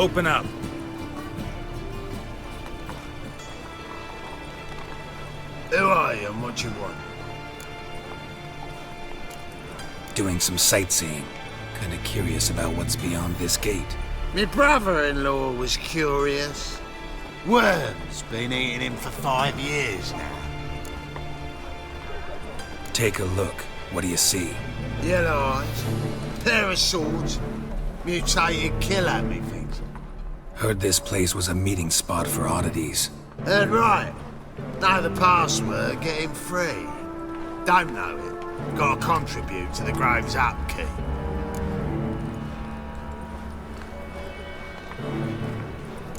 Open up. Who are you and what you want? Doing some sightseeing. Kinda curious about what's beyond this gate. My brother-in-law was curious. Worms been eating him for 5 years now. Take a look. What do you see? Yellow eyes, pair of swords, mutated killer, methinks. Heard this place was a meeting spot for oddities. Heard right. Know the password, get him free. Don't know it. Gotta contribute to the Grove's upkeep.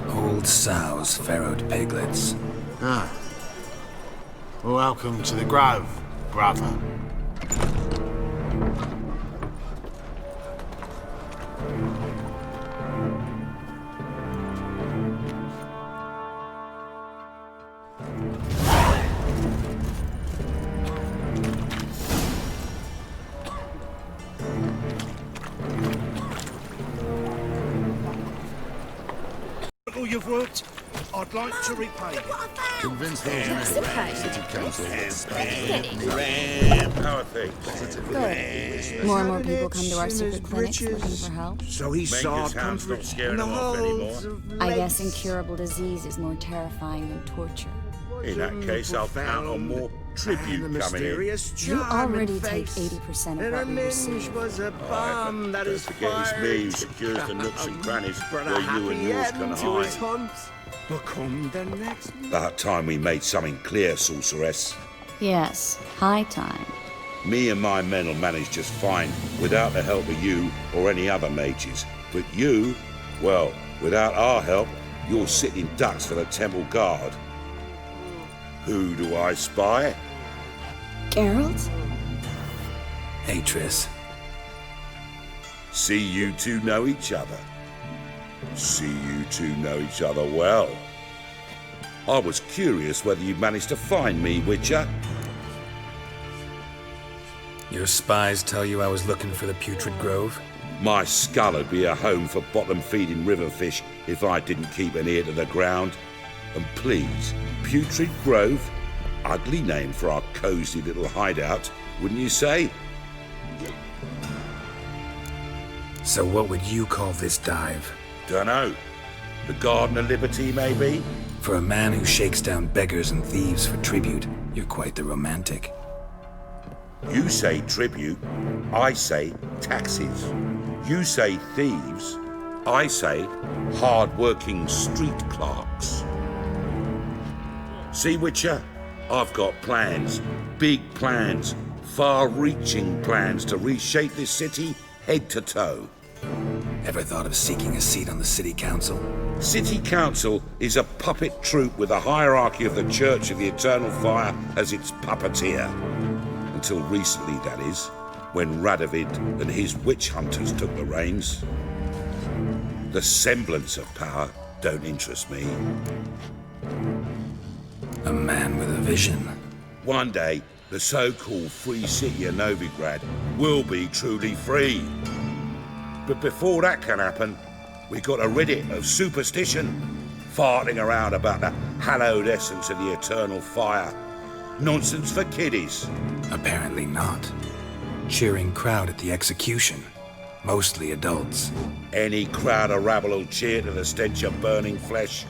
Old sows farrowed piglets. Ah. Welcome to the Grove, brother. All you've worked, I'd like to repay you. Convince those City Council. How are things? Good. More and more people come to our secret clinics looking for help. So he saw Hound's not scaring them off anymore. I guess incurable disease is more terrifying than torture. In that case, I'll count on more tribute coming in. You already take 80% of what we receive. Was a Don't forget it's me who secures the nooks and crannies where you and yours can hide. Become the next. About time we made something clear, sorceress. Yes, high time. Me and my men will manage just fine without the help of you or any other mages. But you, well, without our help, you're sitting ducks for the temple guard. Who do I spy? Geralt? Hey, Triss. See you two know each other. See you two know each other well. I was curious whether you'd managed to find me, Witcher. Your spies tell you I was looking for the Putrid Grove? My skull would be a home for bottom-feeding river fish if I didn't keep an ear to the ground. And please, Putrid Grove? Ugly name for our cosy little hideout, wouldn't you say? So what would you call this dive? Dunno. The Garden of Liberty, maybe? For a man who shakes down beggars and thieves for tribute, you're quite the romantic. You say tribute, I say taxes. You say thieves, I say hard-working street clerks. See, Witcher? I've got plans, big plans, far-reaching plans to reshape this city head to toe. Ever thought of seeking a seat on the city council? City Council is a puppet troupe with a hierarchy of the Church of the Eternal Fire as its puppeteer. Until recently, that is, when Radovid and his witch hunters took the reins. The semblance of power don't interest me. A man with a vision. One day, the so-called free city of Novigrad will be truly free. But before that can happen, we got to rid it of superstition, farting around about the hallowed essence of the eternal fire. Nonsense for kiddies. Apparently not. Cheering crowd at the execution. Mostly adults. Any crowd of rabble will cheer to the stench of burning flesh.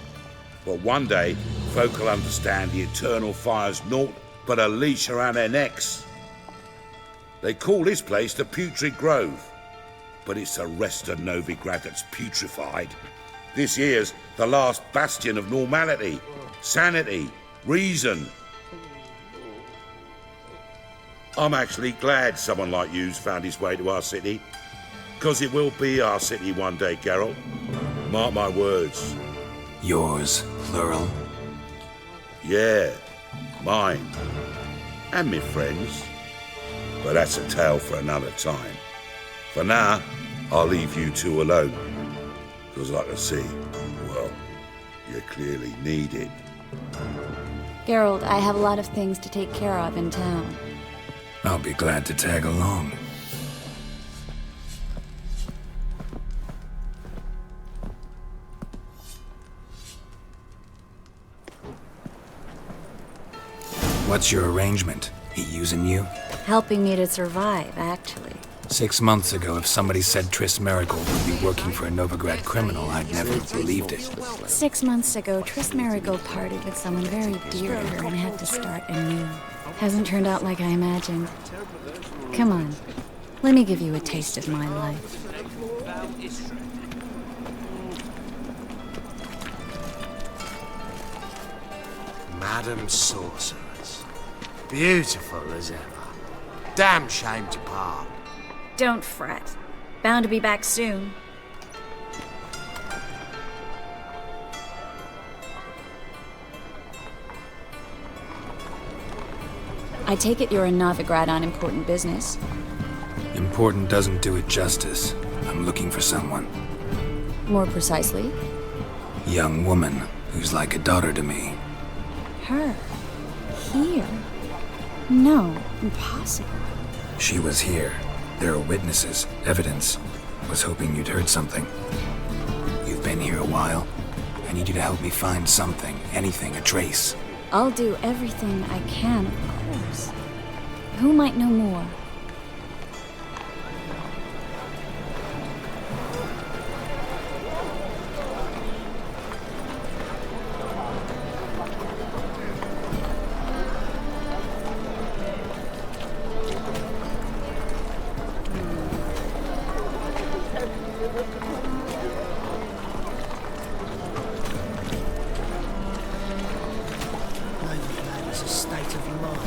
But one day, folk will understand the eternal fire's naught but a leash around their necks. They call this place the Putrid Grove, but it's the rest of Novigrad that's putrefied. This here's the last bastion of normality, sanity, reason. I'm actually glad someone like you's found his way to our city, because it will be our city one day, Geralt. Mark my words. Yours, plural. Yeah, mine. And me friends. But that's a tale for another time. For now, I'll leave you two alone. Because I can see, well, you clearly need it. Geralt, I have a lot of things to take care of in town. I'll be glad to tag along. What's your arrangement? He using you? Helping me to survive, actually. 6 months ago, if somebody said Triss Marigold would be working for a Novigrad criminal, I'd never have believed it. 6 months ago, Triss Marigold parted with someone very dear to her and had to start anew. Hasn't turned out like I imagined. Come on, let me give you a taste of my life. Madam Sorceress. Beautiful as ever. Damn shame to part. Don't fret. Bound to be back soon. I take it you're in Novigrad on important business. Important doesn't do it justice. I'm looking for someone. More precisely? Young woman who's like a daughter to me. Her? Here? No, impossible. She was here. There are witnesses, evidence. Was hoping you'd heard something. You've been here a while. I need you to help me find something, anything, a trace. I'll do everything I can, of course. Who might know more? It's a state of mind.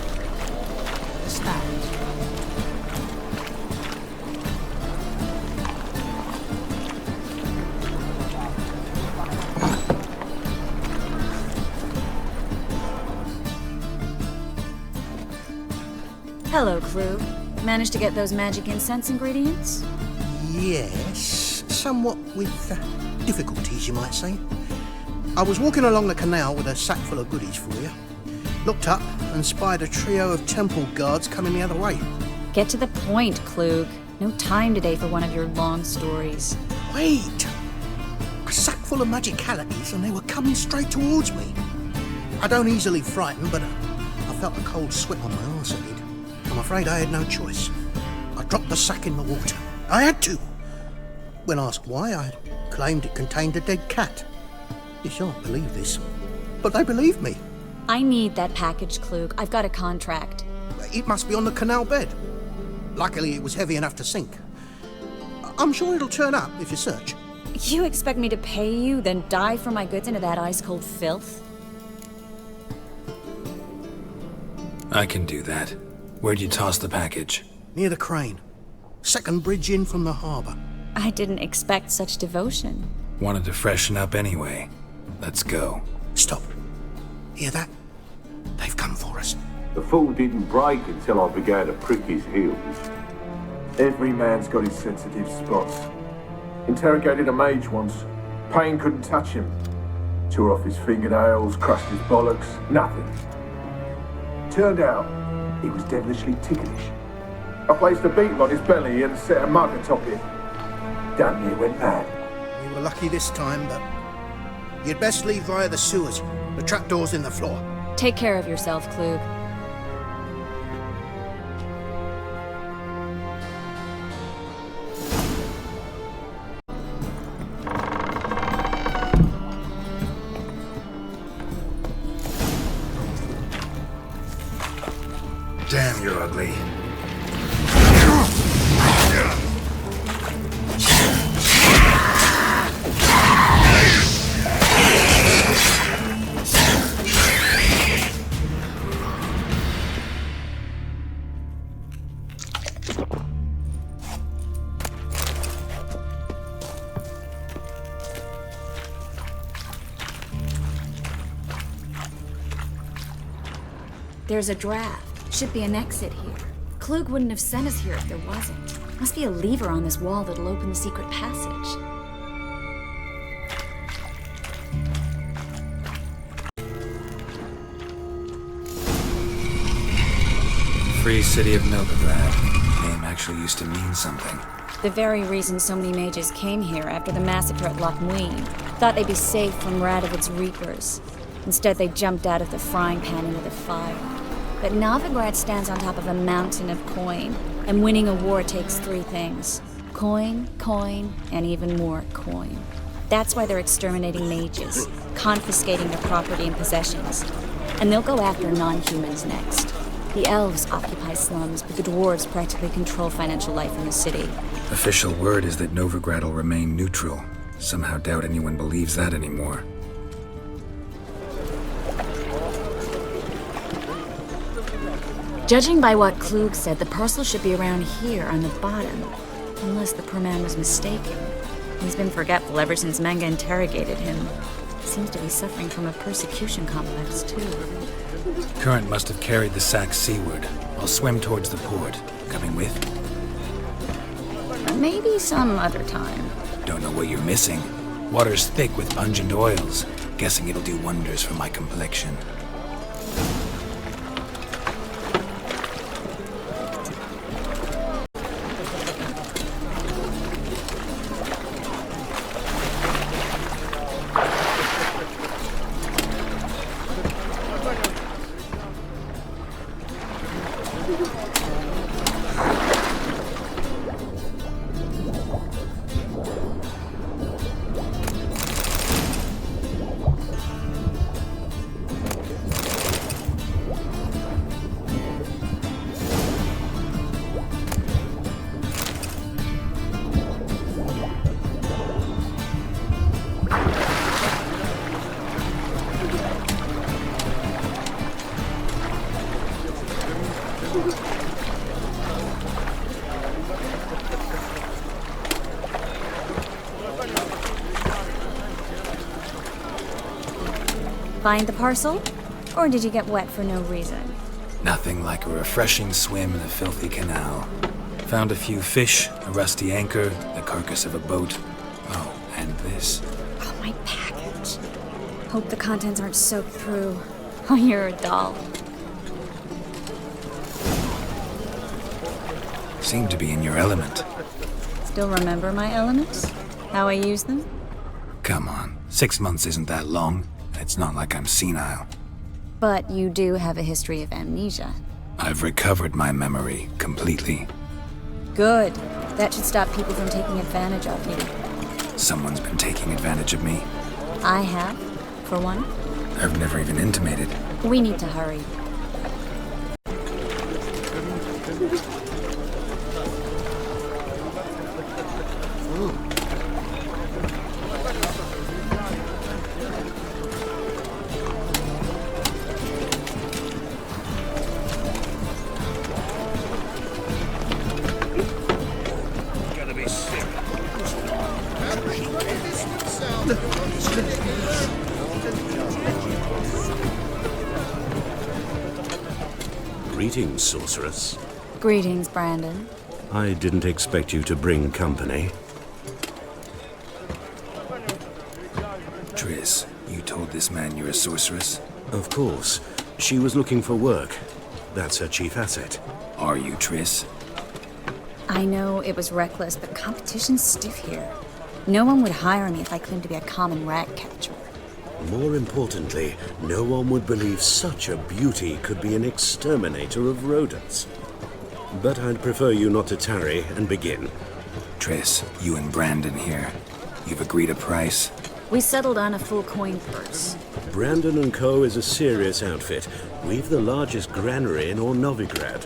What's that? Hello, Clue. Managed to get those magic incense ingredients? Yes, somewhat with difficulties, you might say. I was walking along the canal with a sack full of goodies for you. Looked up and spied a trio of temple guards coming the other way. Get to the point, Klug. No time today for one of your long stories. Wait! A sack full of magicalities and they were coming straight towards me. I don't easily frighten, but I felt a cold sweat on my arse, I did. I'm afraid I had no choice. I dropped the sack in the water. I had to. When asked why, I claimed it contained a dead cat. You shan't believe this, but they believed me. I need that package, Klug. I've got a contract. It must be on the canal bed. Luckily, it was heavy enough to sink. I'm sure it'll turn up if you search. You expect me to pay you, then dive for my goods into that ice-cold filth? I can do that. Where'd you toss the package? Near the crane. Second bridge in from the harbour. I didn't expect such devotion. Wanted to freshen up anyway. Let's go. Stop. Hear that? They've come for us. The fool didn't break until I began to prick his heels. Every man's got his sensitive spots. Interrogated a mage once. Pain couldn't touch him. Tore off his fingernails, crushed his bollocks, nothing. Turned out, he was devilishly ticklish. I placed a beetle on his belly and set a mug atop it. Damn near went mad. You were lucky this time, but you'd best leave via the sewers. The trapdoor's in the floor. Take care of yourself, Klug. Damn, you're ugly. There's a draft. Should be an exit here. Klug wouldn't have sent us here if there wasn't. Must be a lever on this wall that'll open the secret passage. Free City of Novigrad. Name actually used to mean something. The very reason so many mages came here after the massacre at Loch Muin. Thought they'd be safe from Radovid's reapers. Instead, they jumped out of the frying pan into the fire. But Novigrad stands on top of a mountain of coin, and winning a war takes 3 things. Coin, coin, and even more coin. That's why they're exterminating mages, confiscating their property and possessions. And they'll go after non-humans next. The elves occupy slums, but the dwarves practically control financial life in the city. Official word is that Novigrad will remain neutral. Somehow doubt anyone believes that anymore. Judging by what Klug said, the parcel should be around here on the bottom. Unless the poor man was mistaken. He's been forgetful ever since Manga interrogated him. Seems to be suffering from a persecution complex, too. Current must have carried the sack seaward. I'll swim towards the port. Coming with? Maybe some other time. Don't know what you're missing. Water's thick with pungent oils. Guessing it'll do wonders for my complexion. Find the parcel? Or did you get wet for no reason? Nothing like a refreshing swim in a filthy canal. Found a few fish, a rusty anchor, the carcass of a boat. Oh, and this. Oh, my package. Hope the contents aren't soaked through. Oh, you're a doll. Seem to be in your element. Still remember my elements? How I use them? Come on, 6 months isn't that long. It's not like I'm senile. But you do have a history of amnesia. I've recovered my memory completely. Good. That should stop people from taking advantage of you. Someone's been taking advantage of me. I have, for one. I've never even intimated. We need to hurry. Greetings, sorceress. Greetings, Brandon. I didn't expect you to bring company. Triss, you told this man you're a sorceress? Of course. She was looking for work. That's her chief asset. Are you, Triss? I know it was reckless, but competition's stiff here. No one would hire me if I claimed to be a common rat catcher. More importantly, no one would believe such a beauty could be an exterminator of rodents. But I'd prefer you not to tarry and begin. Triss, you and Brandon here. You've agreed a price? We settled on a full coin purse. Brandon & Co. is a serious outfit. We've the largest granary in all Novigrad.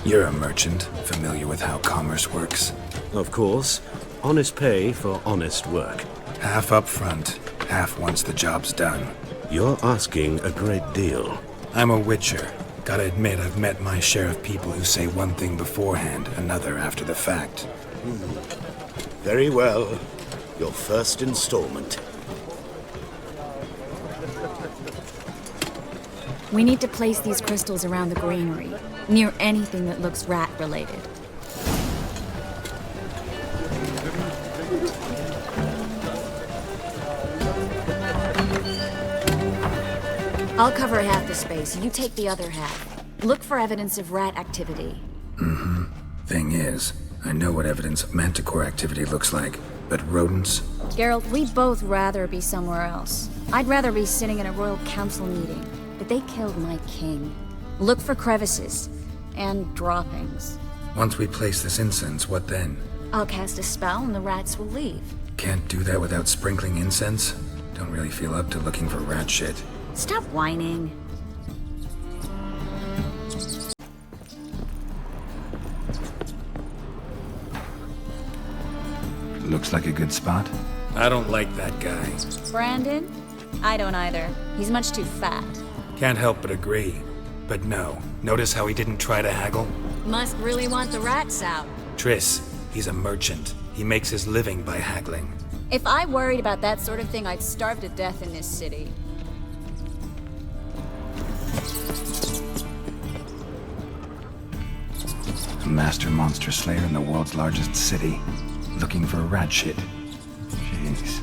You're a merchant, familiar with how commerce works. Of course. Honest pay for honest work. Half up front, half once the job's done. You're asking a great deal. I'm a witcher. Gotta admit, I've met my share of people who say one thing beforehand, another after the fact. Very well. Your first installment. We need to place these crystals around the granary, near anything that looks rat-related. I'll cover half the space, you take the other half. Look for evidence of rat activity. Mm-hmm. Thing is, I know what evidence of manticore activity looks like, but rodents? Geralt, we'd both rather be somewhere else. I'd rather be sitting in a royal council meeting, but they killed my king. Look for crevices and droppings. Once we place this incense, what then? I'll cast a spell and the rats will leave. Can't do that without sprinkling incense? Don't really feel up to looking for rat shit. Stop whining. Looks like a good spot. I don't like that guy. Brandon? I don't either. He's much too fat. Can't help but agree. But no, notice how he didn't try to haggle? Must really want the rats out. Triss, he's a merchant. He makes his living by haggling. If I worried about that sort of thing, I'd starve to death in this city. A master monster slayer in the world's largest city. Looking for rat shit. Jeez.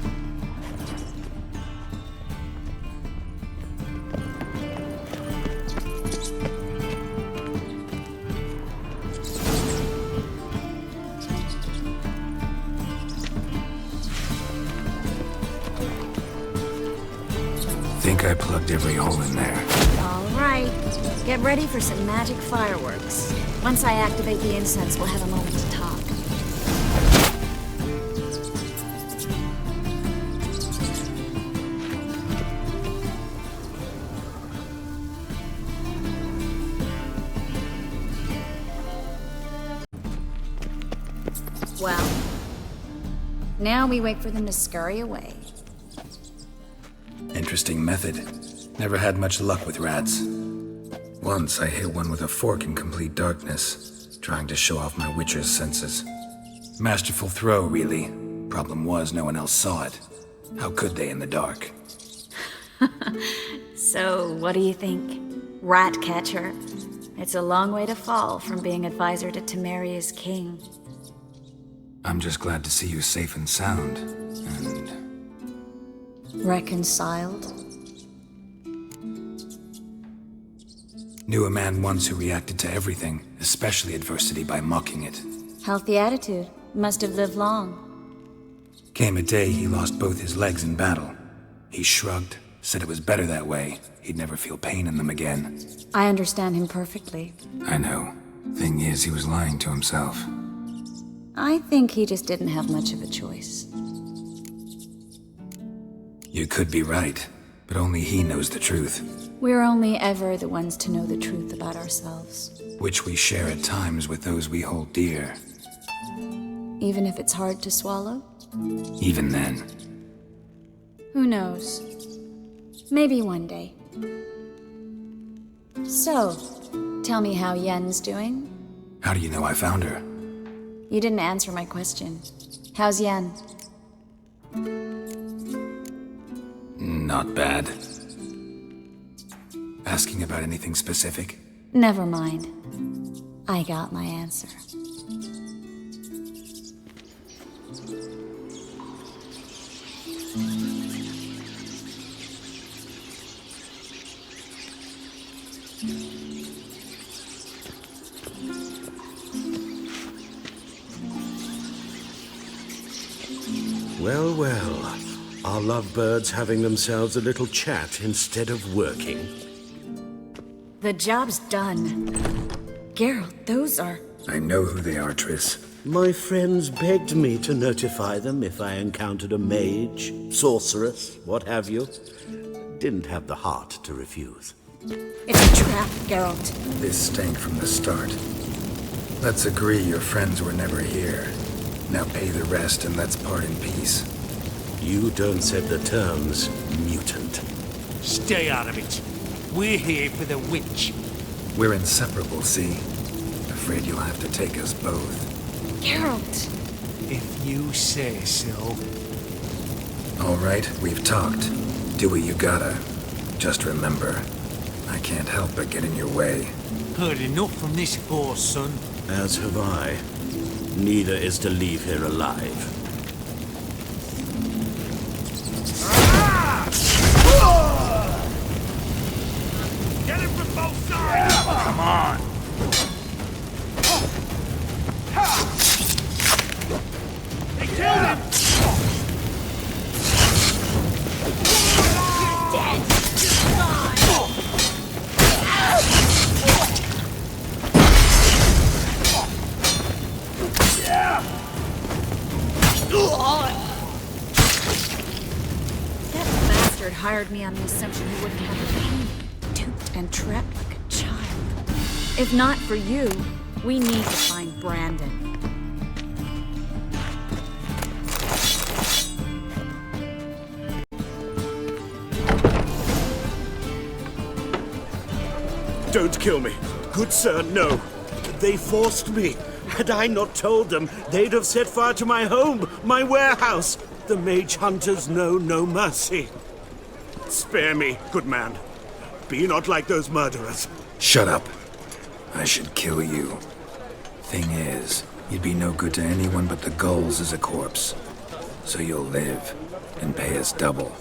Think I plugged every hole in there. All right. Get ready for some magic fireworks. Once I activate the incense, we'll have a moment to talk. Well, now we wait for them to scurry away. Interesting method. Never had much luck with rats. Once I hit one with a fork in complete darkness, trying to show off my witcher's senses. Masterful throw, really. Problem was, no one else saw it. How could they in the dark? So, what do you think? Rat catcher? It's a long way to fall from being advisor to Temeria's king. I'm just glad to see you safe and sound, and... Reconciled? Knew a man once who reacted to everything, especially adversity, by mocking it. Healthy attitude. Must have lived long. Came a day he lost both his legs in battle. He shrugged, said it was better that way. He'd never feel pain in them again. I understand him perfectly. I know. Thing is, he was lying to himself. I think he just didn't have much of a choice. You could be right, but only he knows the truth. We're only ever the ones to know the truth about ourselves. Which we share at times with those we hold dear. Even if it's hard to swallow? Even then. Who knows? Maybe one day. So, tell me how Yen's doing? How do you know I found her? You didn't answer my question. How's Yen? Not bad. Asking about anything specific? Never mind. I got my answer. Well, well. Are lovebirds having themselves a little chat instead of working? The job's done. Geralt, those are... I know who they are, Triss. My friends begged me to notify them if I encountered a mage, sorceress, what have you. Didn't have the heart to refuse. It's a trap, Geralt. This stank from the start. Let's agree your friends were never here. Now pay the rest and let's part in peace. You don't set the terms, mutant. Stay out of it. We're here for the witch. We're inseparable, see? Afraid you'll have to take us both. Geralt! If you say so. All right, we've talked. Do what you gotta. Just remember, I can't help but get in your way. Heard enough from this force, son. As have I. Neither is to leave here alive. Get him from both sides! Come on! They killed him! hired me on the assumption you wouldn't have to pay me, duped and trapped like a child. If not for you, we need to find Brandon. Don't kill me. Good sir, no. They forced me. Had I not told them, they'd have set fire to my home, my warehouse. The mage hunters know no mercy. Spare me, good man. Be not like those murderers. Shut up. I should kill you. Thing is, you'd be no good to anyone but the gulls as a corpse. So you'll live and pay us double.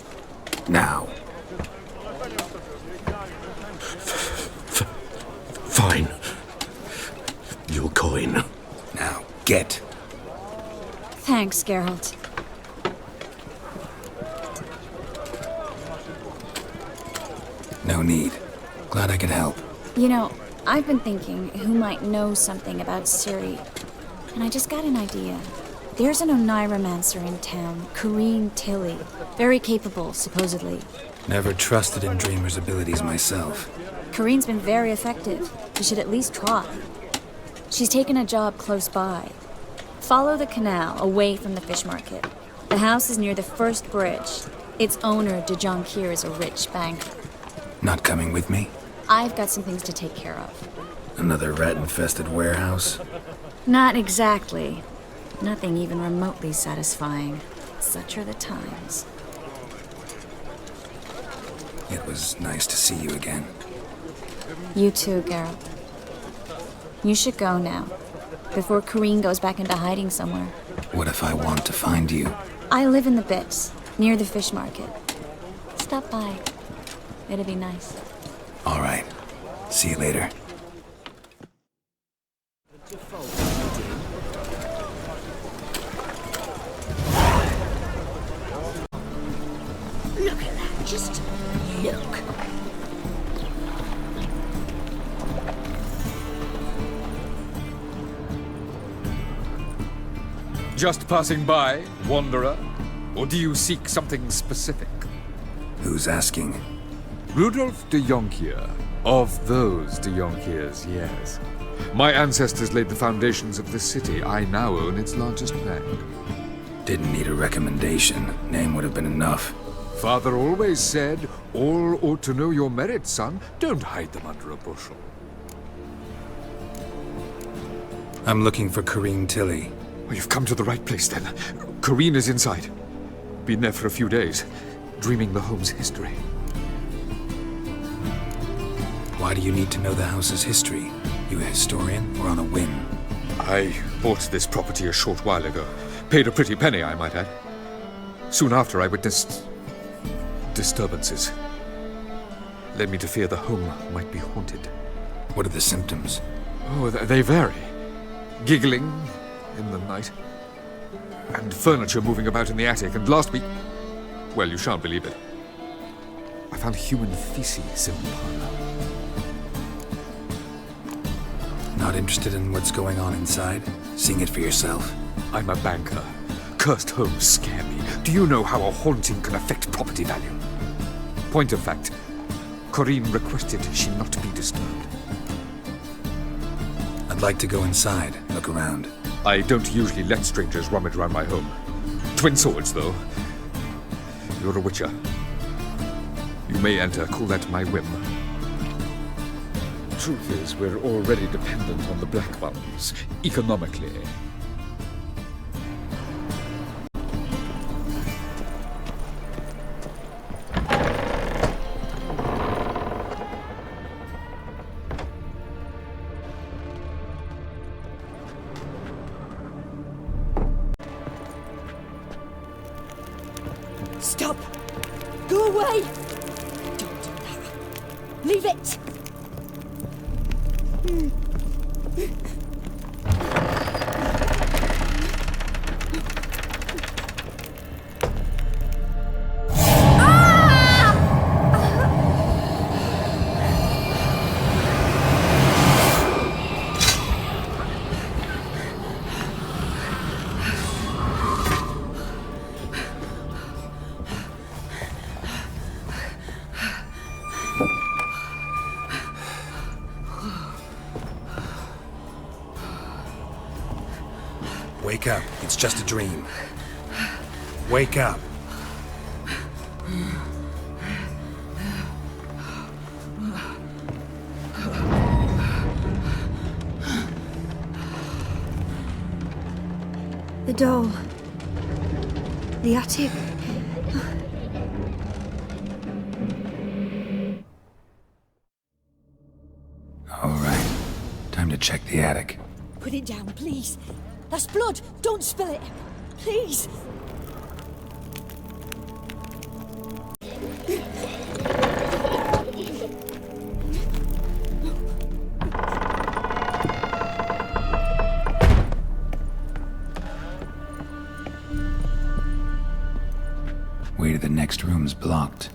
Now. Fine. Your coin. Now, get. Thanks, Geralt. No need. Glad I could help. You know, I've been thinking who might know something about Ciri, and I just got an idea. There's an Oneiromancer in town, Corrine Tilly. Very capable, supposedly. Never trusted in Dreamer's abilities myself. Corrine's been very effective. You should at least try. She's taken a job close by. Follow the canal, away from the fish market. The house is near the first bridge. Its owner, De Jonquier, is a rich banker. Not coming with me? I've got some things to take care of. Another rat-infested warehouse? Not exactly. Nothing even remotely satisfying. Such are the times. It was nice to see you again. You too, Geralt. You should go now, before Corrine goes back into hiding somewhere. What if I want to find you? I live in the Bits, near the fish market. Stop by. It'll be nice. All right. See you later. Look at that, just look. Just passing by, wanderer? Or do you seek something specific? Who's asking? Rudolf de Jonquier. Of those de Jonquiers, yes. My ancestors laid the foundations of this city. I now own its largest bank. Didn't need a recommendation. Name would have been enough. Father always said, all ought to know your merits, son. Don't hide them under a bushel. I'm looking for Corrine Tilly. Well, you've come to the right place, then. Corrine is inside. Been there for a few days, dreaming the home's history. Why do you need to know the house's history? You a historian or on a whim? I bought this property a short while ago. Paid a pretty penny, I might add. Soon after, I witnessed disturbances. Led me to fear the home might be haunted. What are the symptoms? Oh, they vary. Giggling in the night, and furniture moving about in the attic, and last week, well, you shan't believe it, I found human feces in the parlor. Not interested in what's going on inside? Seeing it for yourself? I'm a banker. Cursed homes scare me. Do you know how a haunting can affect property value? Point of fact, Corrine requested she not be disturbed. I'd like to go inside, look around. I don't usually let strangers rummage around my home. Twin swords, though. You're a witcher. You may enter, call that my whim. Truth is, we're already dependent on the Black Ones, economically. Stop! Go away! Don't do that. Leave it! Wake up. It's just a dream. Wake up. The doll. The attic. All right. Time to check the attic. Put it down, please. That's blood. Don't spill it. Please. Way to the next room's blocked.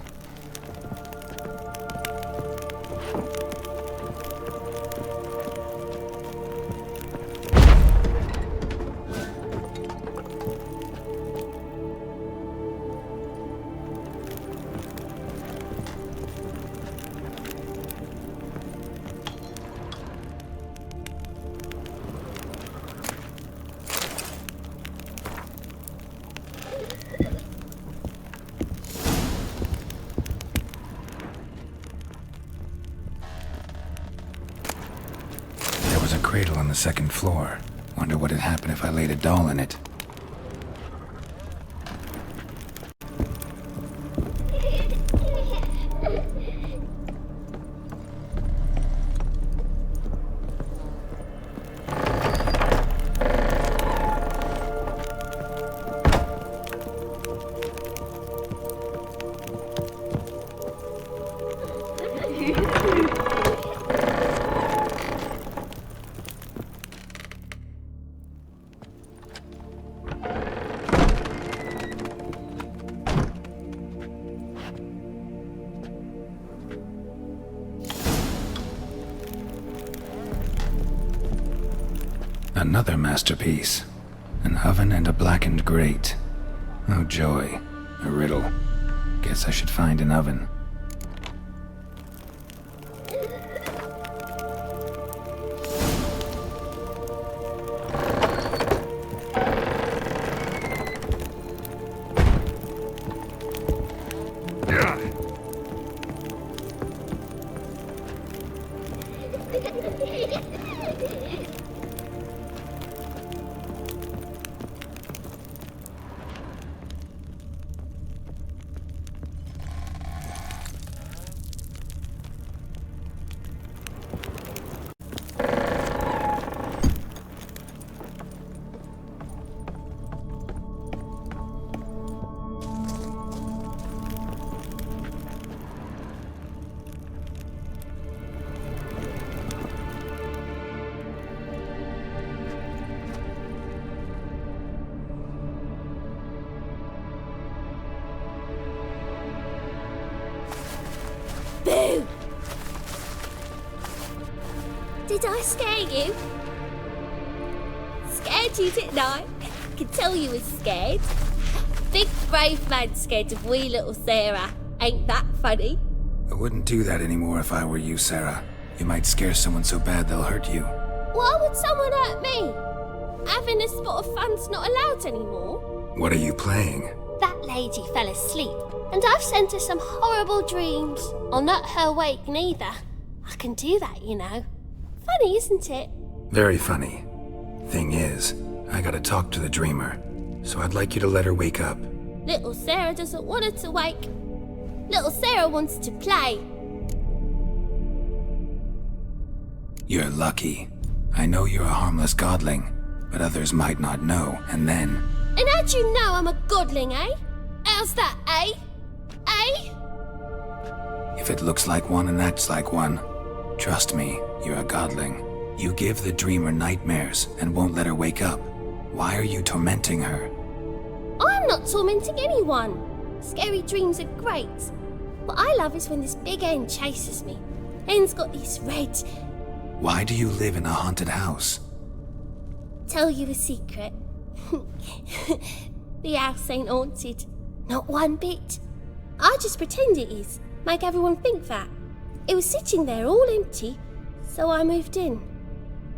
There was a cradle on the second floor. Wonder what had happened if I laid a doll in it. Another masterpiece. An oven and a blackened grate. Oh joy. A riddle. Guess I should find an oven. Boo! Did I scare you? Scared you, didn't I? Could tell you was scared. Big brave man scared of wee little Sarah. Ain't that funny? I wouldn't do that anymore if I were you, Sarah. You might scare someone so bad they'll hurt you. Why would someone hurt me? Having a spot of fun's not allowed anymore. What are you playing? That lady fell asleep, and I've sent her some horrible dreams. I'll not her wake neither. I can do that, you know. Funny, isn't it? Very funny. Thing is, I gotta talk to the dreamer, so I'd like you to let her wake up. Little Sarah doesn't want her to wake. Little Sarah wants to play. You're lucky. I know you're a harmless godling, but others might not know, and then... And how'd you know I'm a godling, eh? How's that, eh? Eh? If it looks like one and acts like one, trust me, you're a godling. You give the dreamer nightmares and won't let her wake up. Why are you tormenting her? I'm not tormenting anyone. Scary dreams are great. What I love is when this big hen chases me. Hen's got these red... Why do you live in a haunted house? Tell you a secret. The house ain't haunted. Not one bit. I just pretend it is. Make everyone think that. It was sitting there all empty, so I moved in.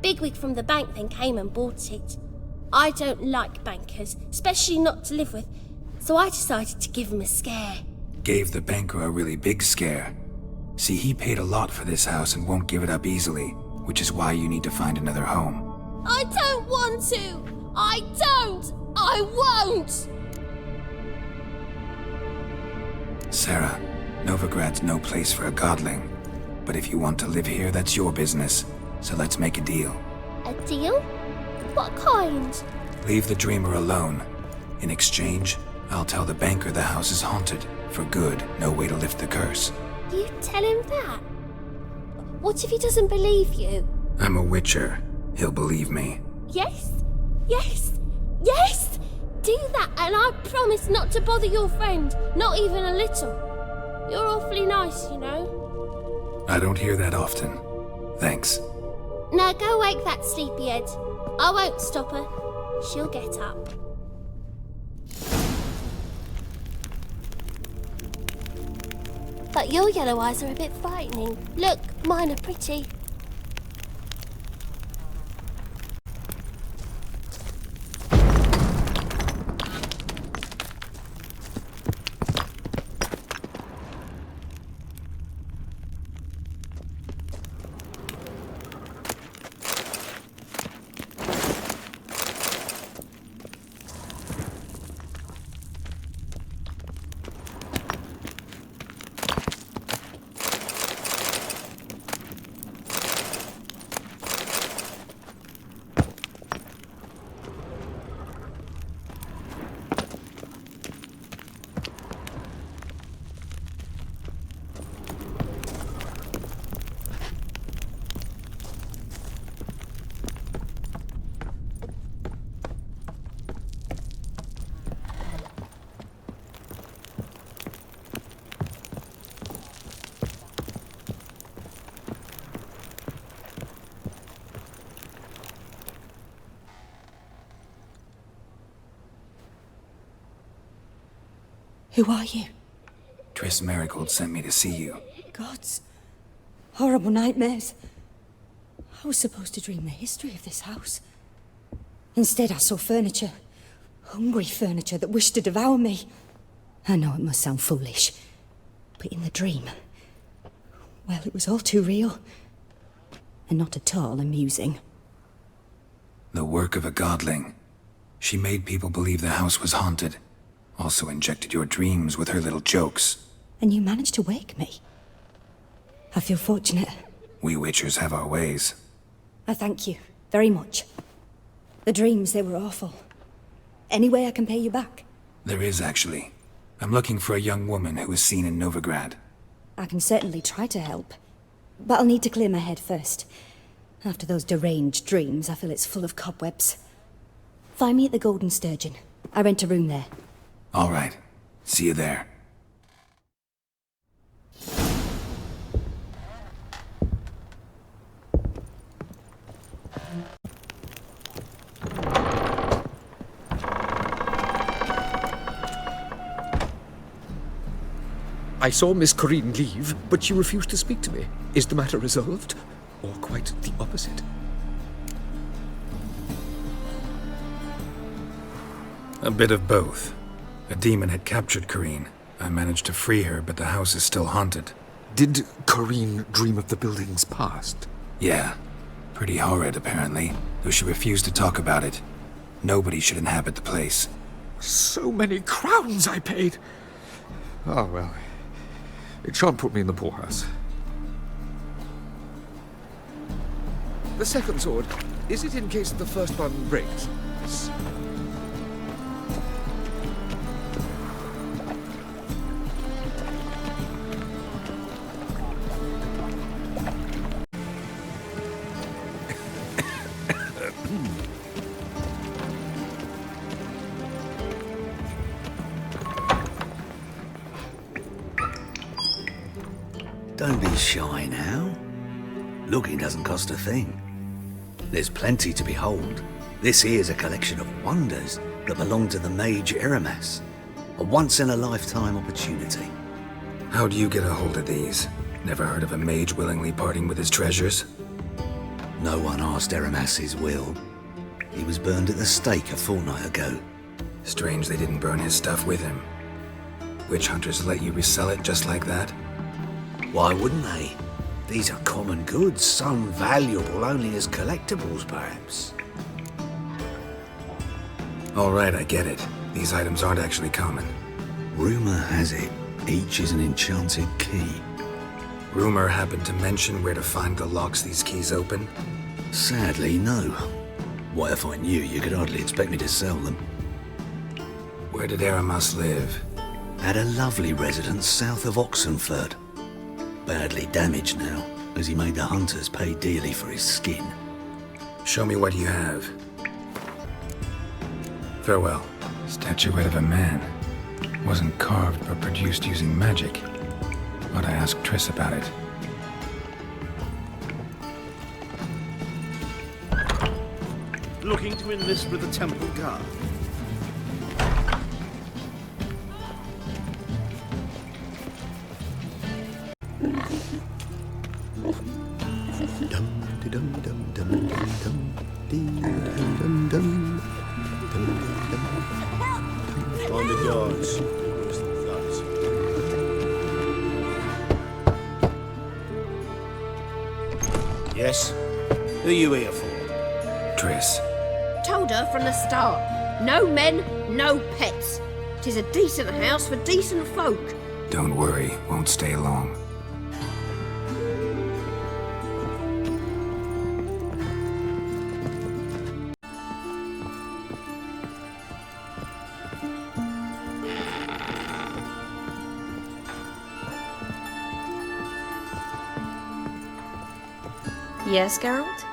Bigwig from the bank then came and bought it. I don't like bankers, especially not to live with, so I decided to give him a scare. Gave the banker a really big scare. See, he paid a lot for this house and won't give it up easily, which is why you need to find another home. I don't want to! I don't! I won't! Sarah, Novigrad's no place for a godling. But if you want to live here, that's your business. So let's make a deal. A deal? What kind? Leave the dreamer alone. In exchange, I'll tell the banker the house is haunted. For good, no way to lift the curse. You tell him that? What if he doesn't believe you? I'm a witcher. He'll believe me. Yes? Yes? Yes! Do that and I promise not to bother your friend. Not even a little. You're awfully nice, you know. I don't hear that often. Thanks. Now go wake that sleepyhead. I won't stop her. She'll get up. But your yellow eyes are a bit frightening. Look, mine are pretty. Who are you? Triss Marigold sent me to see you. Gods. Horrible nightmares. I was supposed to dream the history of this house. Instead, I saw furniture. Hungry furniture that wished to devour me. I know it must sound foolish, but in the dream, well, it was all too real. And not at all amusing. The work of a godling. She made people believe the house was haunted. Also injected your dreams with her little jokes. And you managed to wake me. I feel fortunate. We witchers have our ways. I thank you very much. The dreams, they were awful. Any way I can pay you back? There is, actually. I'm looking for a young woman who was seen in Novigrad. I can certainly try to help. But I'll need to clear my head first. After those deranged dreams, I feel it's full of cobwebs. Find me at the Golden Sturgeon. I rent a room there. All right. See you there. I saw Miss Corinne leave, but she refused to speak to me. Is the matter resolved? Or quite the opposite? A bit of both. A demon had captured Corinne. I managed to free her, but the house is still haunted. Did Corinne dream of the building's past? Yeah. Pretty horrid, apparently, though she refused to talk about it. Nobody should inhabit the place. So many crowns I paid! Oh, well. It shan't put me in the poorhouse. The second sword, is it in case the first one breaks? Don't be shy now. Looking doesn't cost a thing. There's plenty to behold. This here's a collection of wonders that belong to the mage Eramas. A once-in-a-lifetime opportunity. How do you get a hold of these? Never heard of a mage willingly parting with his treasures? No one asked Eramas' will. He was burned at the stake a fortnight ago. Strange they didn't burn his stuff with him. Witch hunters let you resell it just like that? Why wouldn't they? These are common goods, some valuable only as collectibles, perhaps. All right, I get it. These items aren't actually common. Rumor has it, each is an enchanted key. Rumor happened to mention where to find the locks these keys open? Sadly, no. What if I knew, you could hardly expect me to sell them. Where did Aramas live? At a lovely residence south of Oxenford. Badly damaged now, as he made the hunters pay dearly for his skin. Show me what you have. Farewell. Statuette of a man. Wasn't carved but produced using magic. But I asked Triss about it. Looking to enlist with the Temple Guard. On the guards. Yes? Who are you here for? Triss. Told her from the start. No men, no pets. 'Tis a decent house for decent folk. Don't worry, won't stay long. Yes, Geralt?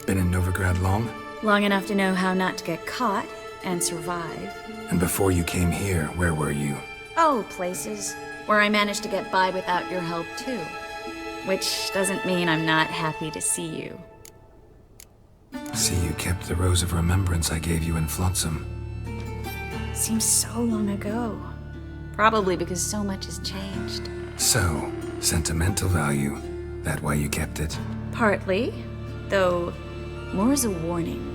Been in Novigrad long? Long enough to know how not to get caught and survive. And before you came here, where were you? Oh, places where I managed to get by without your help, too. Which doesn't mean I'm not happy to see you. See, you kept the rose of remembrance I gave you in Flotsam. Seems so long ago. Probably because so much has changed. So, sentimental value. That why you kept it? Partly, though more as a warning.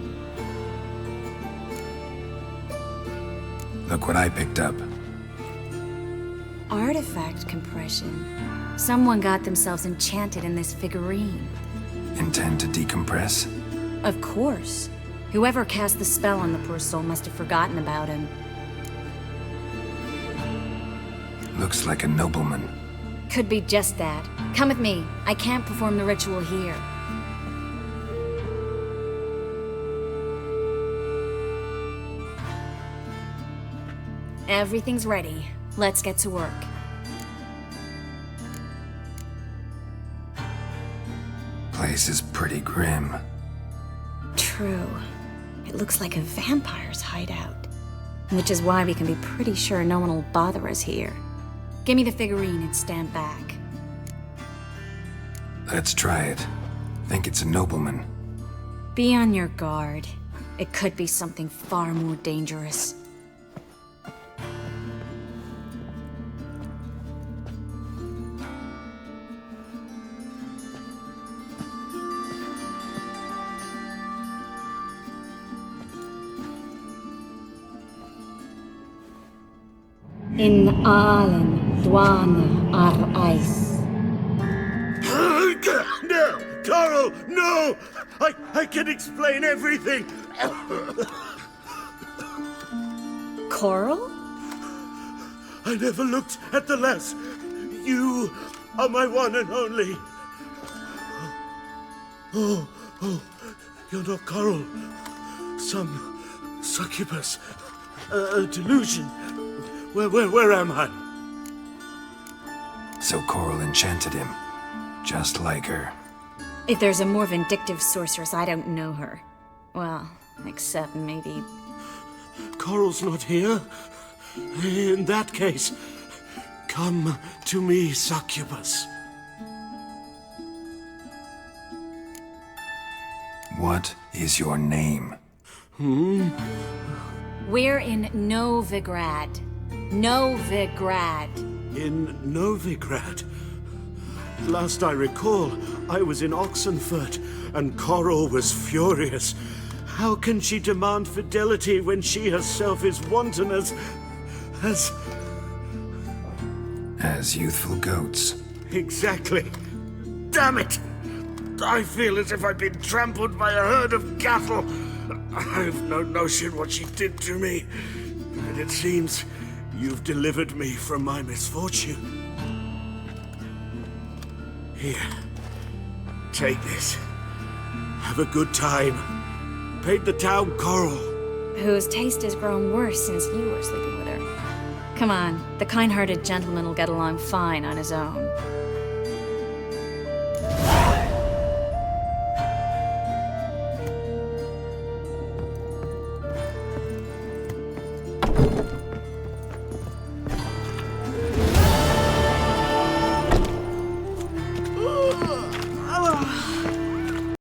Look what I picked up. Artifact compression. Someone got themselves enchanted in this figurine. Intend to decompress? Of course. Whoever cast the spell on the poor soul must have forgotten about him. Looks like a nobleman. Could be just that. Come with me. I can't perform the ritual here. Everything's ready. Let's get to work. Place is pretty grim. True. It looks like a vampire's hideout. Which is why we can be pretty sure no one will bother us here. Give me the figurine and stand back. Let's try it. Think it's a nobleman. Be on your guard. It could be something far more dangerous. In Aalen, Dwana, ar Ice. No! Carl, no! I can explain everything! Coral? I never looked at the lass. You are my one and only. Oh, you're not Coral. Some succubus. A delusion. Where am I? So Coral enchanted him. Just like her. If there's a more vindictive sorceress, I don't know her. Well, except maybe... Coral's not here? In that case, come to me, succubus. What is your name? We're in Novigrad. Novigrad. In Novigrad? Last I recall, I was in Oxenfurt, and Coral was furious. How can she demand fidelity when she herself is wanton as youthful goats. Exactly. Damn it! I feel as if I've been trampled by a herd of cattle. I've no notion what she did to me, and it seems you've delivered me from my misfortune. Here, take this. Have a good time. Paint the town Coral. Whose taste has grown worse since you were sleeping with her. Come on, the kind-hearted gentleman will get along fine on his own.